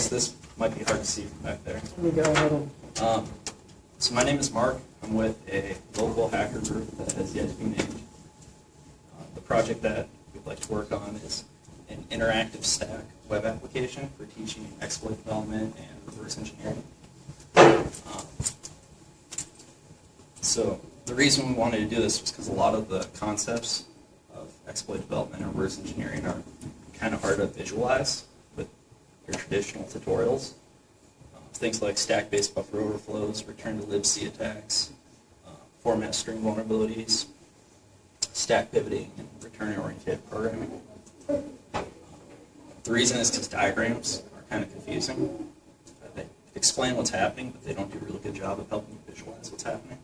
so this might be hard to see from back there. Let me go ahead and So my name is Mark. I'm with a local hacker group that has yet to be named. The project that we'd like to work on is an interactive stack web application for teaching exploit development and reverse engineering. So the reason we wanted to do this was because a lot of the concepts of exploit development and reverse engineering are kind of hard to visualize with your traditional tutorials. Things like stack-based buffer overflows, return to libc attacks, format string vulnerabilities, stack pivoting, and return-oriented programming. The reason is because diagrams are kind of confusing. They explain what's happening, but they don't do a really good job of helping you visualize what's happening.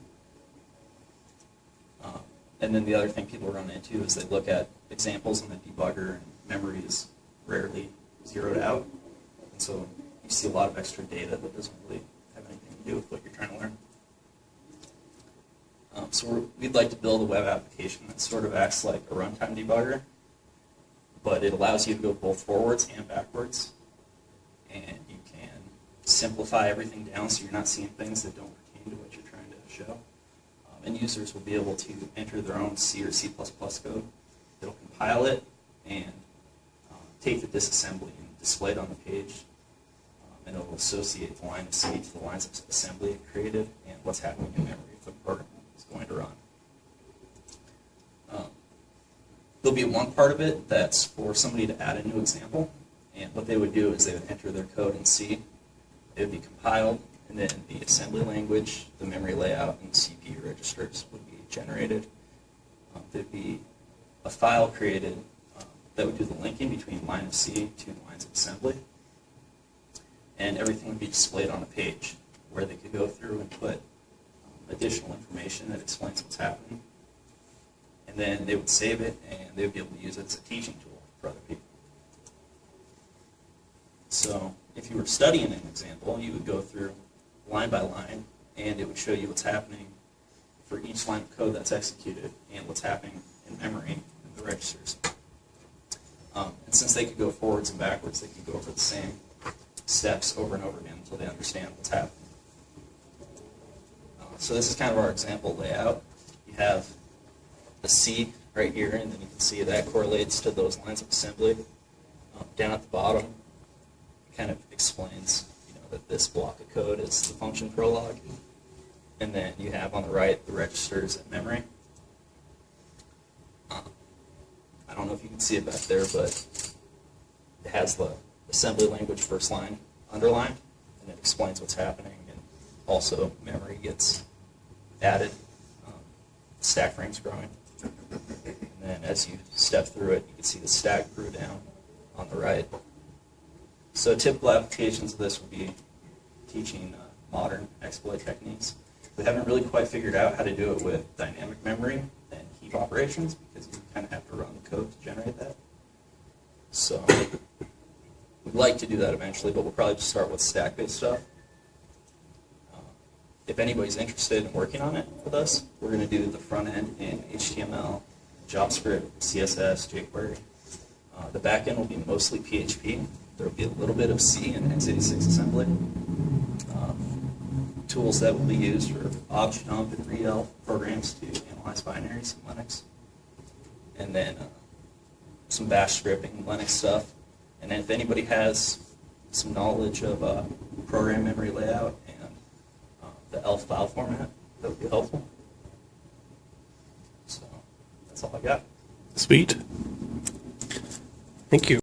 And then the other thing people run into is they look at examples in the debugger, and memory is rarely zeroed out. And so you see a lot of extra data that doesn't really have anything to do with what you're trying to learn. So we'd like to build a web application that sort of acts like a runtime debugger, but it allows you to go both forwards and backwards. And you can simplify everything down so you're not seeing things that don't pertain to what you're trying to show. And users will be able to enter their own C or C++ code. It'll compile it and take the disassembly and display it on the page. And it will associate the line of C to the lines of assembly it created and what's happening in memory if the program is going to run. There'll be one part of it that's for somebody to add a new example. And what they would do is they would enter their code in C. It would be compiled, and then the assembly language, the memory layout, and CPU registers would be generated. There'd be a file created that would do the linking between line of C to lines of assembly. And everything would be displayed on a page where they could go through and put additional information that explains what's happening. And then they would save it, and they would be able to use it as a teaching tool for other people. So if you were studying an example, you would go through line by line, and it would show you what's happening for each line of code that's executed and what's happening in memory and the registers. And since they could go forwards and backwards, they could go over the same steps over and over again until they understand what's happening. So this is kind of our example layout. You have the C right here, and then you can see that correlates to those lines of assembly. Down at the bottom, it kind of explains that this block of code is the function prologue. And then you have on the right the registers and memory. I don't know if you can see it back there, but it has the assembly language first line underlined, and it explains what's happening, and also memory gets added. Stack frame's growing. And then as you step through it, you can see the stack grew down on the right. So typical applications of this would be teaching modern exploit techniques. We haven't really quite figured out how to do it with dynamic memory and heap operations because you kind of have to run the code to generate that. So we'd like to do that eventually, but we'll probably just start with stack-based stuff. If anybody's interested in working on it with us, we're going to do the front end in HTML, JavaScript, CSS, jQuery. The back end will be mostly PHP. There will be a little bit of C and x86 assembly. Tools that will be used are objdump and readelf programs to analyze binaries in Linux. And then some bash scripting, Linux stuff. And then if anybody has some knowledge of program memory layout and the ELF file format, that would be helpful. So that's all I got. Sweet. Thank you.